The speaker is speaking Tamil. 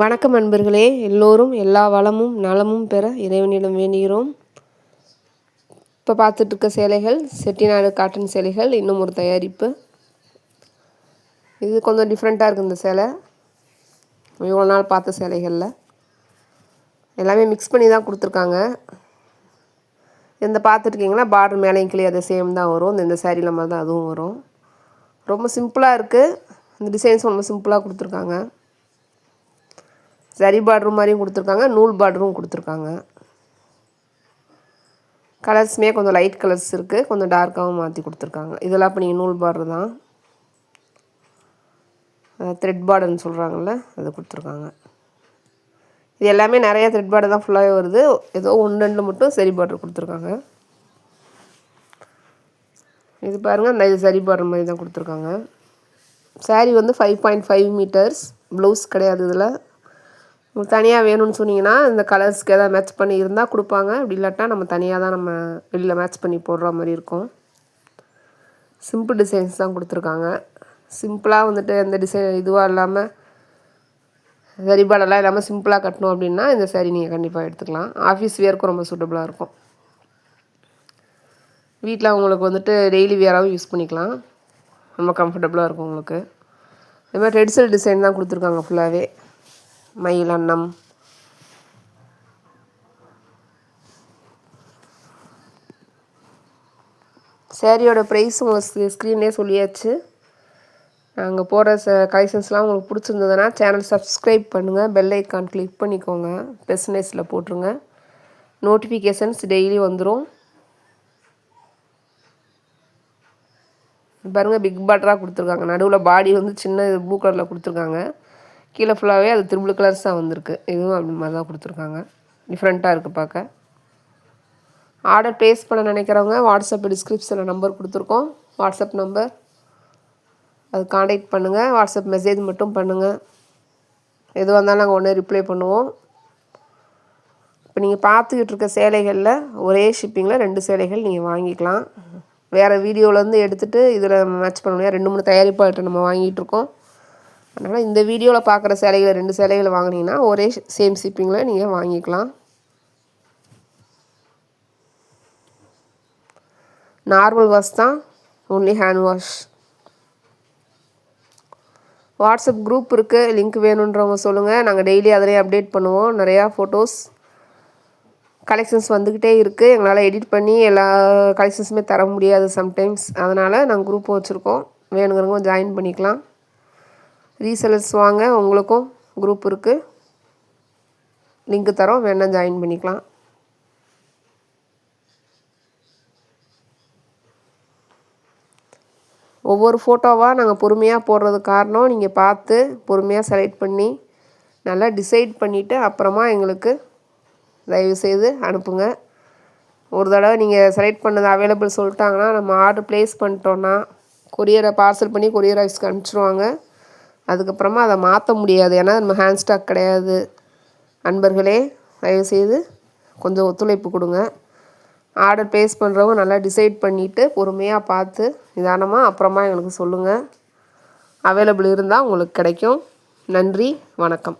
வணக்கம் நண்பர்களே, எல்லோரும் எல்லா வளமும் நலமும் பெற இறைவனிடம் வேண்டுகிறோம். இப்போ பார்த்துட்ருக்க சேலைகள் செட்டிநாடு காட்டன் சேலைகள், இன்னும் ஒரு தயாரிப்பு. இது கொஞ்சம் டிஃப்ரெண்ட்டாக இருக்குது. இந்த சேலை இவ்வளோ நாள் பார்த்த சேலைகளில் எல்லாமே மிக்ஸ் பண்ணி தான் கொடுத்துருக்காங்க. இந்த பார்த்துட்ருக்கீங்களா, பார்டர் மேலேயும் கிளியே அது சேம் தான் வரும். இந்த சேரீல மாதிரி தான் அதுவும் வரும். ரொம்ப சிம்பிளாக இருக்குது. இந்த டிசைன்ஸ் ரொம்ப சிம்பிளாக கொடுத்துருக்காங்க. சரி பார்டர் மாதிரியும் கொடுத்துருக்காங்க, நூல் பார்டரும் கொடுத்துருக்காங்க. கலர்ஸுமே கொஞ்சம் லைட் கலர்ஸ் இருக்குது, கொஞ்சம் டார்க்காகவும் மாற்றி கொடுத்துருக்காங்க. இதெல்லாம் இப்போ நீங்கள் நூல் பார்டர் தான், த்ரெட் பார்டர்னு சொல்கிறாங்கல்ல, அது கொடுத்துருக்காங்க. இது எல்லாமே நிறைய த்ரெட் பார்டர் தான் ஃபுல்லாகவே வருது. ஏதோ ஒன்று ரெண்டு மட்டும் சரி பார்டர் கொடுத்துருக்காங்க. இது பாருங்கள், அந்த இது சரி பார்டர் மாதிரி தான் கொடுத்துருக்காங்க. சாரீ வந்து 5.5 மீட்டர்ஸ். ப்ளவுஸ் கிடையாது இதில். உங்களுக்கு தனியாக வேணும்னு சொன்னீங்கன்னா இந்த கலர்ஸ்க்கு எதாவது மேட்ச் பண்ணி இருந்தால் கொடுப்பாங்க. அப்படி இல்லாட்டா நம்ம தனியாக தான் நம்ம வெளியில் மேட்ச் பண்ணி போடுற மாதிரி இருக்கும். சிம்பிள் டிசைன்ஸ் தான் கொடுத்துருக்காங்க. சிம்பிளாக வந்துட்டு எந்த டிசைன் இதுவாக இல்லாமல் சரிபாடெல்லாம் இல்லாமல் சிம்பிளாக கட்டணும் அப்படின்னா இந்த சாரீ நீங்கள் கண்டிப்பாக எடுத்துக்கலாம். ஆஃபீஸ் வியர்க்கும் ரொம்ப சூட்டபுளாக இருக்கும். வீட்டில் உங்களுக்கு வந்துட்டு டெய்லி வியராகவும் யூஸ் பண்ணிக்கலாம். ரொம்ப கம்ஃபர்டபுளாக இருக்கும் உங்களுக்கு. இது மாதிரி ரெடிசல் டிசைன் தான் கொடுத்துருக்காங்க ஃபுல்லாகவே. மயில் அன்னம், சேரீயோட ப்ரைஸ் உங்களுக்கு ஸ்க்ரீன்லேயே சொல்லியாச்சு. நாங்கள் போடுற கலெக்ஷன்ஸ்லாம் உங்களுக்கு பிடிச்சிருந்ததுன்னா சேனல் சப்ஸ்கிரைப் பண்ணுங்கள், பெல் ஐக்கான் கிளிக் பண்ணிக்கோங்க, பெஸ்னஸில் போட்டுருங்க. நோட்டிஃபிகேஷன்ஸ் டெய்லி வந்துடும். பாருங்கள், பிக் பார்டராக கொடுத்துருக்காங்க. நடுவில் பாடி வந்து சின்ன ப்ளூ கலரில் கொடுத்துருக்காங்க. கீழே ஃபுல்லாகவே அது த்ரிபிள் கலர்ஸ் தான் வந்திருக்கு. இதுவும் அப்படி மாதிரி தான் கொடுத்துருக்காங்க. டிஃப்ரெண்ட்டாக இருக்குது பார்க்க. ஆர்டர் ப்ளேஸ் பண்ண நினைக்கிறவங்க வாட்ஸ்அப் டிஸ்கிரிப்ஷனில் நம்பர் கொடுத்துருக்கோம். வாட்ஸ்அப் நம்பர், அது காண்டாக்ட் பண்ணுங்கள். வாட்ஸ்அப் மெசேஜ் மட்டும் பண்ணுங்கள். எதுவாக இருந்தாலும் நாங்கள் உடனே ரிப்ளை பண்ணுவோம். இப்போ நீங்கள் பார்த்துக்கிட்டு இருக்க சேலைகளில் ஒரே ஷிப்பிங்கில் 2 சேலைகள் நீங்கள் வாங்கிக்கலாம். வேறு வீடியோவிலேருந்து எடுத்துகிட்டு இதில் மேட்ச் பண்ண முடியாது. 2 3 தயாரிப்பாளர்கிட்ட நம்ம வாங்கிட்டுருக்கோம். அதனால் இந்த வீடியோவில் பார்க்குற சேலைகளை 2 சேலைகளை வாங்கினீங்கன்னா ஒரே சேம் ஷிப்பிங்கில் நீங்கள் வாங்கிக்கலாம். நார்மல் வாஷ் தான், only hand wash. WhatsApp group இருக்குது, லிங்க் வேணுன்றவங்க சொல்லுங்கள். நாங்கள் டெய்லி அதிலே அப்டேட் பண்ணுவோம். நிறையா ஃபோட்டோஸ் கலெக்ஷன்ஸ் வந்துக்கிட்டே இருக்குது. எங்களால் எடிட் பண்ணி எல்லா கலெக்ஷன்ஸுமே தர முடியாது சம்டைம்ஸ். அதனால் நாங்கள் குரூப் வச்சுருக்கோம். வேணுங்கிறவங்க ஜாயின் பண்ணிக்கலாம். ரீசெலர்ஸ் வாங்க, உங்களுக்கும் குரூப் இருக்குது, லிங்க்கு தரோம், வேணா ஜாயின் பண்ணிக்கலாம். ஒவ்வொரு ஃபோட்டோவாக நாங்கள் பொறுமையாக போடுறதுக்கு காரணம், நீங்கள் பார்த்து பொறுமையாக செலக்ட் பண்ணி நல்லா டிசைட் பண்ணிவிட்டு அப்புறமா எங்களுக்கு தயவுசெய்து அனுப்புங்க. ஒரு தடவை நீங்கள் செலக்ட் பண்ணது அவைலபிள் சொல்லிட்டாங்கன்னா நம்ம ஆர்டர் ப்ளேஸ் பண்ணிட்டோன்னா கொரியரை பார்சல் பண்ணி கொரியர் ஆஃபீஸ்க்கு அனுப்பிச்சிடுவாங்க. அதுக்கப்புறமா அதை மாற்ற முடியாது. ஏன்னா நம்ம ஹேண்ட் ஸ்டாக் கிடையாது. நண்பர்களே, தயவுசெய்து கொஞ்சம் ஒத்துழைப்பு கொடுங்க. ஆர்டர் ப்ளேஸ் பண்ணுறவங்க நல்லா டிசைட் பண்ணிவிட்டு பொறுமையாக பார்த்து நிதானமாக அப்புறமா எங்களுக்கு சொல்லுங்கள். அவைலபிள் இருந்தால் உங்களுக்கு கிடைக்கும். நன்றி, வணக்கம்.